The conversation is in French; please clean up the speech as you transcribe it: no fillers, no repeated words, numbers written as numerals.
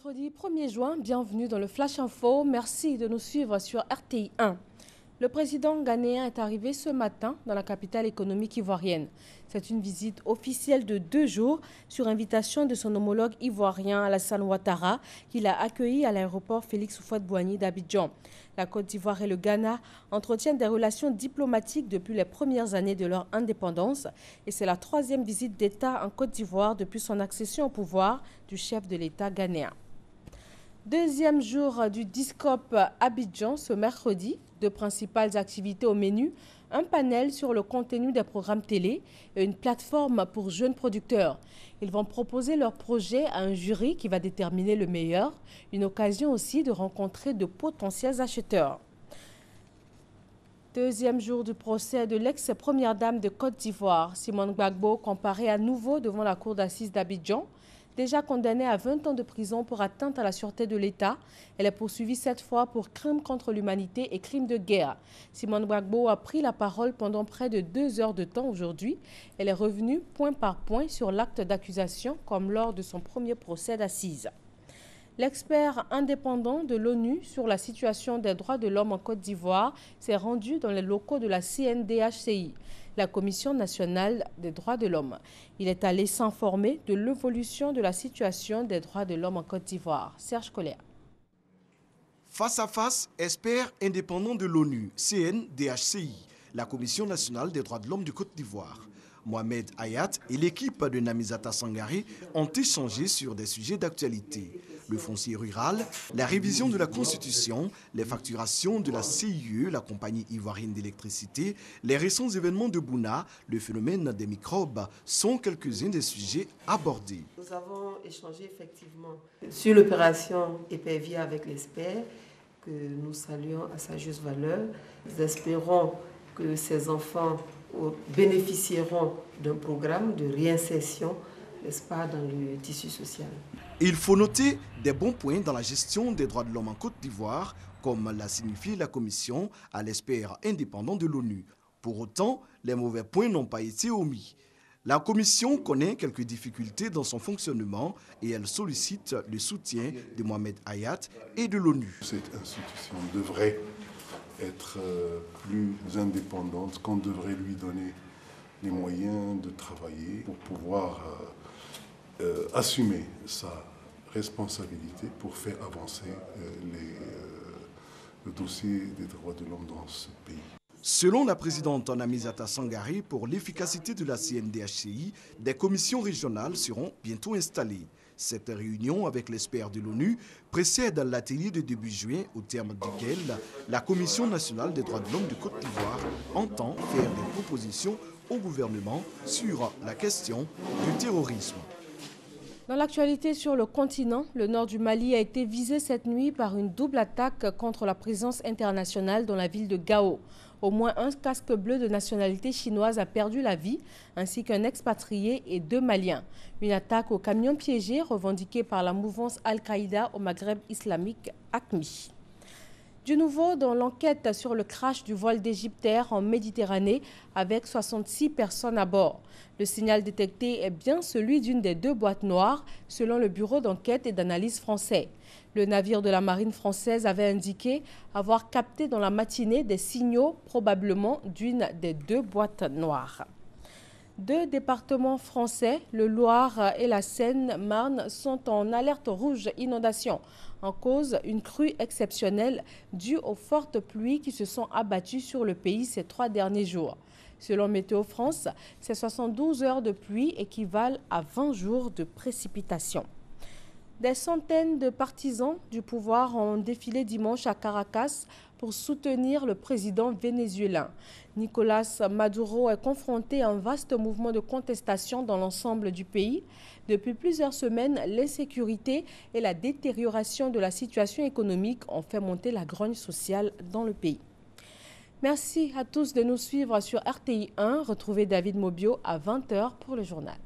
Mercredi 1er juin, bienvenue dans le Flash Info. Merci de nous suivre sur RTI 1. Le président ghanéen est arrivé ce matin dans la capitale économique ivoirienne. C'est une visite officielle de 2 jours sur invitation de son homologue ivoirien Alassane Ouattara, qui l'a accueilli à l'aéroport Félix Houphouët-Boigny d'Abidjan. La Côte d'Ivoire et le Ghana entretiennent des relations diplomatiques depuis les premières années de leur indépendance et c'est la 3e visite d'État en Côte d'Ivoire depuis son accession au pouvoir du chef de l'État ghanéen. 2e jour du Discope Abidjan ce mercredi. 2 principales activités au menu, un panel sur le contenu des programmes télé et une plateforme pour jeunes producteurs. Ils vont proposer leur projet à un jury qui va déterminer le meilleur, une occasion aussi de rencontrer de potentiels acheteurs. 2e jour du procès de l'ex-première dame de Côte d'Ivoire, Simone Gbagbo, comparée à nouveau devant la cour d'assises d'Abidjan. Déjà condamnée à 20 ans de prison pour atteinte à la sûreté de l'État, elle est poursuivie cette fois pour crimes contre l'humanité et crimes de guerre. Simone Gbagbo a pris la parole pendant près de 2 heures de temps aujourd'hui. Elle est revenue point par point sur l'acte d'accusation comme lors de son premier procès d'assises. L'expert indépendant de l'ONU sur la situation des droits de l'homme en Côte d'Ivoire s'est rendu dans les locaux de la CNDHCI, la Commission nationale des droits de l'homme. Il est allé s'informer de l'évolution de la situation des droits de l'homme en Côte d'Ivoire. Serge Colère. Face à face, expert indépendant de l'ONU, CNDHCI, la Commission nationale des droits de l'homme de Côte d'Ivoire. Mohamed Hayat et l'équipe de Namizata Sangaré ont échangé sur des sujets d'actualité. Le foncier rural, la révision de la Constitution, les facturations de la CIE, la compagnie ivoirienne d'électricité, les récents événements de Bouna, le phénomène des microbes sont quelques-uns des sujets abordés. Nous avons échangé effectivement sur l'opération épervier avec l'expert que nous saluons à sa juste valeur. Nous espérons que ces enfants bénéficieront d'un programme de réinsertion, n'est-ce pas, dans le tissu social. Il faut noter des bons points dans la gestion des droits de l'homme en Côte d'Ivoire, comme l'a signifié la Commission à l'expert indépendant de l'ONU. Pour autant, les mauvais points n'ont pas été omis. La Commission connaît quelques difficultés dans son fonctionnement et elle sollicite le soutien de Mohamed Hayat et de l'ONU. Cette institution devrait être plus indépendante, qu'on devrait lui donner les moyens de travailler pour pouvoir assumer sa responsabilité pour faire avancer le dossier des droits de l'homme dans ce pays. Selon la présidente Namizata Sangaré, pour l'efficacité de la CNDHCI, des commissions régionales seront bientôt installées. Cette réunion avec l'expert de l'ONU précède l'atelier de début juin au terme duquel la Commission nationale des droits de l'homme de Côte d'Ivoire entend faire des propositions au gouvernement sur la question du terrorisme. Dans l'actualité sur le continent, le nord du Mali a été visé cette nuit par une double attaque contre la présence internationale dans la ville de Gao. Au moins un casque bleu de nationalité chinoise a perdu la vie, ainsi qu'un expatrié et 2 Maliens. Une attaque au camion piégé revendiquée par la mouvance Al-Qaïda au Maghreb islamique AQMI. Du nouveau dans l'enquête sur le crash du vol d'Égyptair en Méditerranée avec 66 personnes à bord. Le signal détecté est bien celui d'une des 2 boîtes noires selon le bureau d'enquête et d'analyse français. Le navire de la marine française avait indiqué avoir capté dans la matinée des signaux probablement d'une des 2 boîtes noires. 2 départements français, le Loir et la Seine-Marne, sont en alerte rouge inondation. En cause, une crue exceptionnelle due aux fortes pluies qui se sont abattues sur le pays ces 3 derniers jours. Selon Météo France, ces 72 heures de pluie équivalent à 20 jours de précipitations. Des centaines de partisans du pouvoir ont défilé dimanche à Caracas pour soutenir le président vénézuélien. Nicolás Maduro est confronté à un vaste mouvement de contestation dans l'ensemble du pays. Depuis plusieurs semaines, l'insécurité et la détérioration de la situation économique ont fait monter la grogne sociale dans le pays. Merci à tous de nous suivre sur RTI 1. Retrouvez David Mobio à 20 h pour le journal.